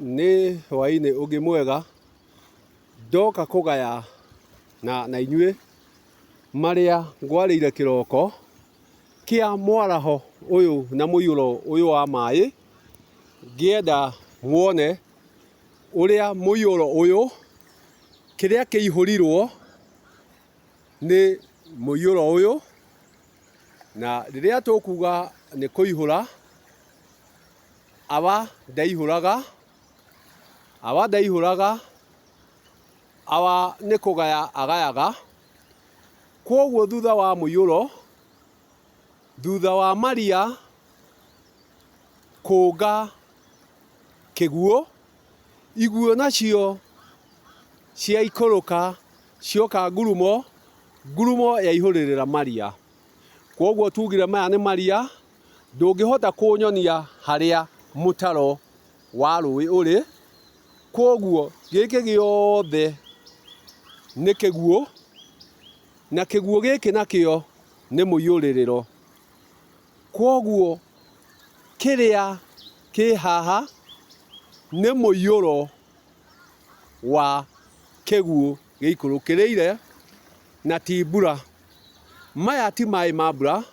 Nĩ hwaĩ-inĩ ũngĩ mwega ndoka kũgaya na inyuĩ marĩa ngwarĩire kĩroko kĩa mwaraho ũyũ na mũiyũro ũyũ wa maĩ, ngĩenda muone ũrĩa mũiyũro ũyũ kĩrĩa kĩihũrirwo nĩ mũiyũro ũyũ, na rĩrĩa tũkuga nĩ kũihũra, awa ndaihũraga, awa nĩ kũgaya agayaga. Kwoguo thutha wa mũiyũro, thutha wa maria kũnga kĩguũ, iguũ nacio ciaikũrũka cioka ngurumo, ngurumo yaihũrĩrĩra maria. Kwoguo tugire maya nĩ maria, ndũngĩhota kũnyonia harĩa mũtaro wa rũĩ ũrĩ. Kwoguo gĩkĩ gĩothe nĩ kĩguũ, na kĩguũ gĩkĩ nakĩo nĩ mũiyũrĩrĩro. Kwoguo kĩrĩa kĩ haha nĩ mũiyũro wa kĩguũ gĩikũrũkĩrĩire na ti mbura. Maya ti maĩ ma mbura,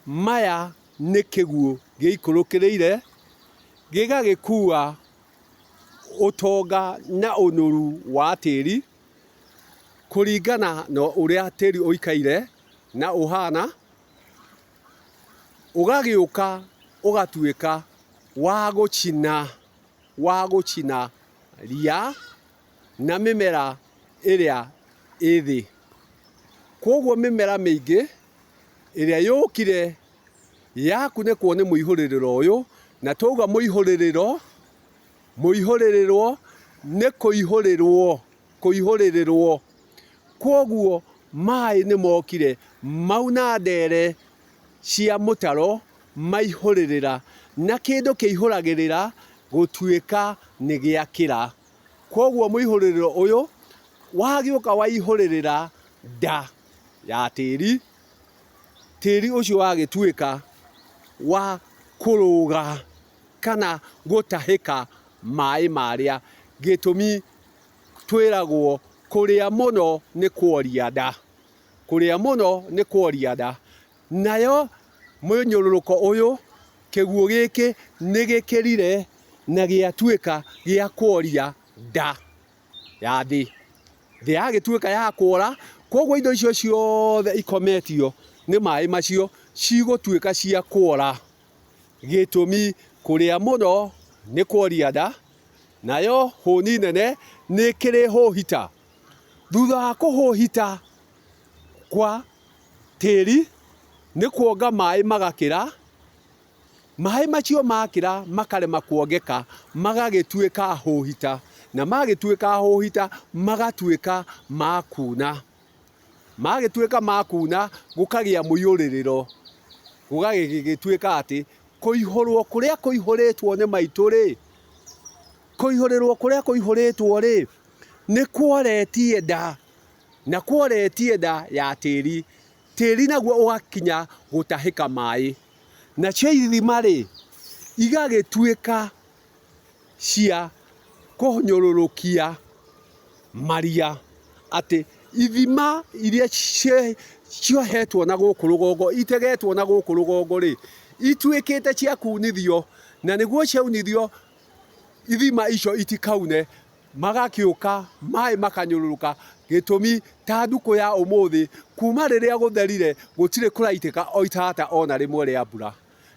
maya nĩ kĩguũ gĩikũrũkĩrĩire gĩgagĩkua ũtonga na ũnoru wa tĩri kũringana na ũrĩa tĩri ũikaire na ũhana, ũgagĩũka ũgatuĩka wa gũcina ria na mĩmera ĩrĩa ĩ thĩ. Kwoguo mĩmera mĩingĩ ĩrĩa yũkire yakunĩkwo nĩ mũihũrĩrĩro ũyũ, na twauga mũihũrĩrĩro nĩ kũihũrĩrĩrwo. Kwoguo maĩ nĩ mokire mauna ndere cia mũtaro maihũrĩrĩra, na kĩndũ kĩihũragĩrĩra gũtuĩka nĩ gĩakĩra. Kwoguo mũihũrĩrĩro ũyũ wagĩũka waihũrĩrĩra nda ya tĩri, tĩri ũcio wagĩtuĩka wa kũrũga kana gũtahĩka maĩ marĩa. Gĩtũmi twĩragwo kũrĩa mũno nĩ kworia nda, kũrĩa mũno nĩ kworia nda. Nayo mũnyũrũrũko ũyũ, kĩguũ gĩkĩ nĩ gĩkĩrire na gĩatuĩka gĩa kworia nda ya thĩ. Thĩ yagĩtuĩka ya kwora, kwoguo indo icio ciothe ikometio nĩ maĩ macio cigũtuĩka cia kwora. Gĩtũmi kũrĩa mũno nĩ kworia nda, nayo hũni nene nĩ kĩrĩ hũhita. Thutha wa kũhũhita kwa tĩri nĩ kuonga maĩ magakĩra, maĩ macio makĩra makarema kuongeka, magagĩtuĩka hũhita, na magĩtuĩka hũhita magatuĩka ma kuna. Magĩtuĩka ma kuna gũkagĩa mũiyũrĩrĩro, gũgagĩtuĩka atĩ kũihũrwo kũrĩa kũihũrĩtwo nĩ maitũ-rĩ, kũihũrĩrwo kũrĩa kũihũrĩtwo-rĩ, nĩ kworetie nda, na kworetie nda ya tĩri. Tĩri naguo ũgakinya gũtahĩka maĩ, nacio ithima-rĩ igagĩtuĩka cia kũnyũrũrũkia maria. Atĩ ithima iria ciohetwo na gũkũ rũgongo, itegetwo na gũkũ rũgongo-rĩ, ituĩkĩte cia kunithio, na nĩguo ciaunithio ithima icio itikaune, magakĩũka maĩ makanyũrũrũka. Gĩtũmi ta ndukũ ya ũmũthĩ, kuma rĩrĩa gũtherire gũtirĩ kũraitĩka o itata ona rĩmwe rĩa mbura.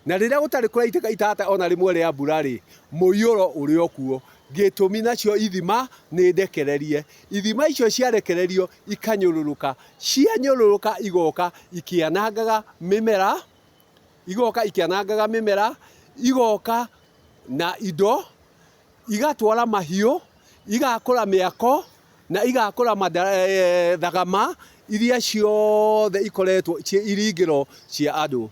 Na rĩrĩa gũtarĩ kũraitĩka itata ona rĩmwe rĩa mbura-rĩ, mũiyũro ũrĩ o kuo. Gĩtũmi nacio ithima nĩ ndekererie. Ithima icio ciarekererio ikanyũrũrũka, cianyũrũrũka igoka ikĩanangaga mĩmera, igoka na indo, igatwara mahiũ, igakũra mĩako na igakũra thagama iria ciothe ikoretwo iringĩro cia andũ.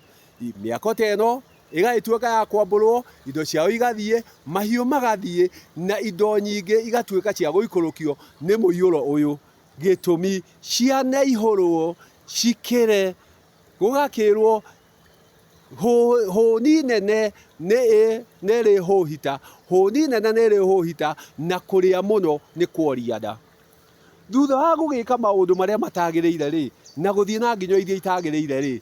Mĩako ta ĩno ĩgagĩtuĩka ya kwambũrwo, indo ciao igathiĩ, mahiũ magathiĩ, na indo nyingĩ igatuĩka cia gũikũrũkio nĩ mũiyũro ũyũ. Gĩtũmi cianaihũrwo cikĩre, gũgakĩrwo hũni nene nĩ hũhita, hũni nene nĩ hũhita, na kũrĩa mũno nĩ kworia nda. Thutha wa gũgĩka maũndũ marĩa matagĩrĩire rĩ, na gũthiĩ na nginyo iria itagĩrĩire rĩ,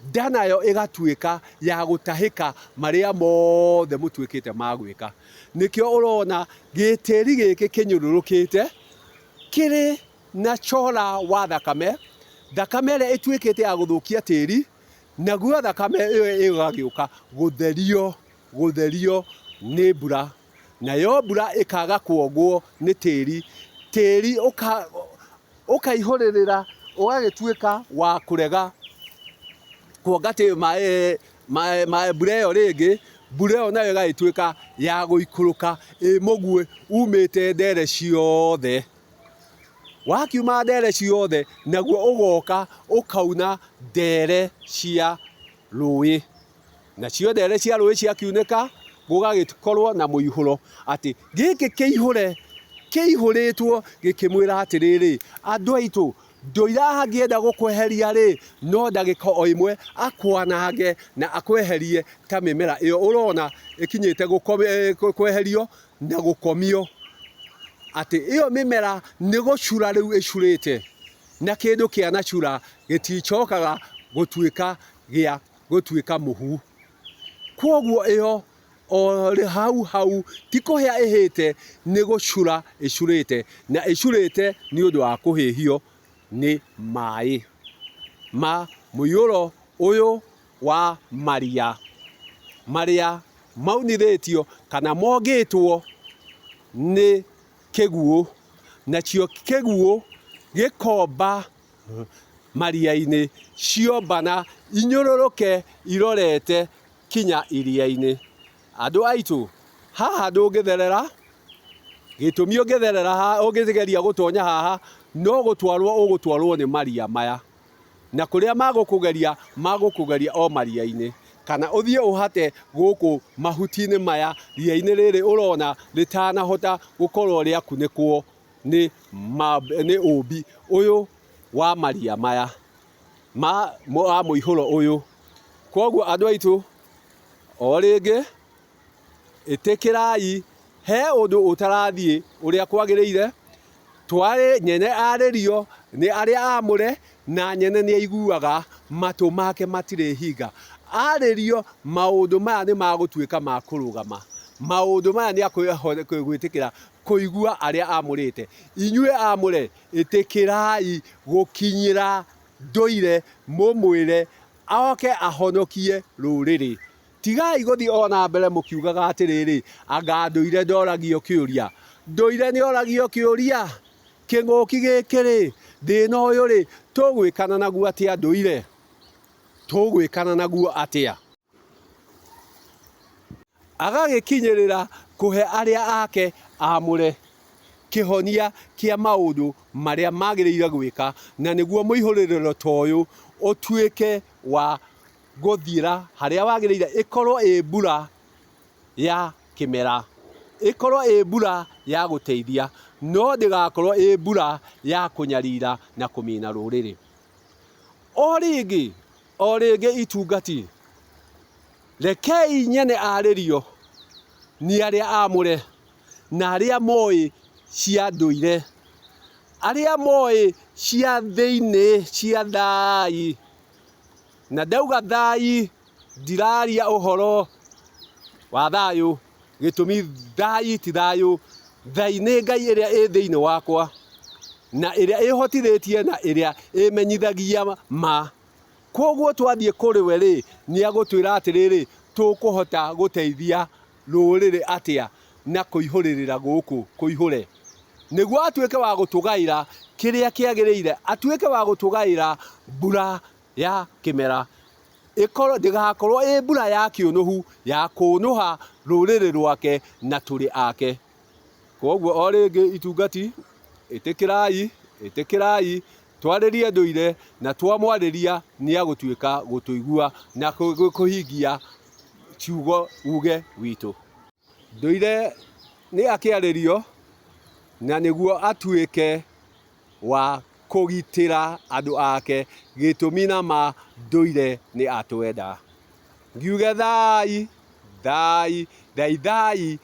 nda nayo ĩgatuĩka ya gũtahĩka marĩa mothe mũtuĩkĩte magwĩka. Nĩkĩo ũrona gĩtĩri gĩkĩ kĩnyũrũrũkĩte kĩrĩ na cora wa thakame, thakame ĩrĩa ĩtuĩkĩte ya gũthũkia tĩri, naguo thakame ĩyo ĩgagĩũka gũtherio nĩ mbura, nayo mbura ĩkaga kuongwo nĩ tĩri, tĩri ũkaihũrĩrĩra ũgagĩtuĩka wa kũrega kuonga mbura ĩyo rĩngĩ, mbura ĩyo nayo ĩgagĩtuĩka ya gũikũrũka mũguĩ umĩte ndere ciothe. Wakiuma ndere ciothe naguo ũgoka ũkauna ndere cia rũĩ, nacio ndere cia rũĩ ciakiunĩka gũgagĩkorwo na mũihũro, atĩ gĩkĩ kĩihũrĩtwo gĩkĩmwĩra atĩrĩrĩ, andũ aitũ ndũira angĩenda gũkweheria rĩ, no ndagĩka o ĩmwe akwanange na akweherie ta mĩmera ĩyo ũrona ĩkinyĩte kweherio na gũkomio, atĩ ĩyo mĩmera nĩ gũcura rĩu ĩcurĩte, na kĩndũ kĩanacura gĩticokaga gũtuĩka mũhu. Kwoguo ĩyo o hau ti kũhĩa ĩhĩte, nĩ gũcura ĩcurĩte, na ĩcurĩte nĩ ũndũ wa kũhĩhio nĩ maĩ ma mũiyũro ũyũ wa maria marĩa maunithĩtio kana mongĩtwo nĩ kĩguũ, nacio kĩguũ gĩkomba maria-inĩ, ciombana inyũrũrũke irorete kinya iria-inĩ. Andũ aitũ, haha ndũngĩtherera, gĩtũmi ũngĩtherera ũngĩgeria gũtonya haha, no gũtwarwo ũgũtwarwo nĩ maria maya, na kũrĩa magũkũgeria o maria-inĩ, kana ũthiĩ ũhate gũkũ mahuti-inĩ maya, ria-inĩ rĩrĩ ũrona rĩtanahota gũkorwo rĩakunĩkwo nĩ ũmbi ũyũ wa maria maya wa mũihũro ũyũ. Kwoguo andũ aitũ, o rĩngĩ ĩtĩkĩrai, he ũndũ ũtarathiĩ ũrĩa kwagĩrĩire, nyene arĩrio nĩ arĩa amũre, na nyene nĩ aiguaga, matũ make matirĩ hinga. Arĩrio maũndũ maya nĩ magũtuĩka ma kũrũgama, maũndũ maya nĩ gwĩtĩkĩra kũigua arĩa amũrĩte. Inyuĩ amũre, ĩtĩkĩrai gũkinyĩra ndũire, mũmwĩre oke ahonokie rũrĩrĩ. Tigai gũthiĩ ona mbere mũkiugaga atĩrĩrĩ, anga ndũire ndoragio kĩũria. Ndũire nĩ oragio kĩũria. Kĩng'ũki gĩkĩ rĩ, thĩna ũyũ rĩ, tũgwĩkana naguo atĩa ndũire? Tũgwĩkana naguo atĩa? Agagĩkinyĩrĩra kũhe arĩa ake amũre kĩhonia kĩa maũndũ marĩa magĩrĩire gwĩka, na nĩguo mũihũrĩrĩro ta ũyũ ũtuĩke wa gũthira harĩa wagĩrĩire, ĩkorwo ĩ mbura ya kĩmera, ĩkorwo ĩ mbura ya gũteithia, no ndĩgakorwo ĩ mbura ya kũnyarira na kũmĩna rũrĩrĩ. O rĩngĩ itungati, rekei nyene arĩrio nĩ arĩa amũre, na arĩa moĩ cia ndũire, arĩa moĩ cia thĩinĩ cia thai. Na ndauga thai, ndiraria ũhoro wa thayũ, gĩtũmi thai ti thayũ. Thai nĩ Ngai ĩrĩa ĩ thĩinĩ wakwa, na ĩrĩa ĩhotithĩtie na ĩrĩa ĩmenyithagia ma. Kwoguo twathiĩ kũrĩ we rĩ, nĩ agũtwĩra atĩrĩrĩ, tũkũhota gũteithia rũrĩrĩ atĩa na kũihũrĩrĩra gũkũ kũihũre, nĩguo atuĩke wa gũtũgaĩra kĩrĩa kĩagĩrĩire, atuĩke wa gũtũgaĩra mbura ya kĩmera, ndĩgakorwo ĩ mbura ya kĩũnũhu, ya kũnũha rũrĩrĩ rwake na tũrĩ ake. Kwoguo o rĩngĩ itungati, ĩtĩkĩrai twarĩrie ndũire, na twamwarĩria nĩ agũtuĩka gũtũigua na kũhingia ciugo uge witũ. Ndũire nĩ akĩarĩrio, na nĩguo atuĩke wa kũgitĩra andũ ake, gĩtũmi na ma ndũire nĩ atwenda. ngiuge thai thai thai thai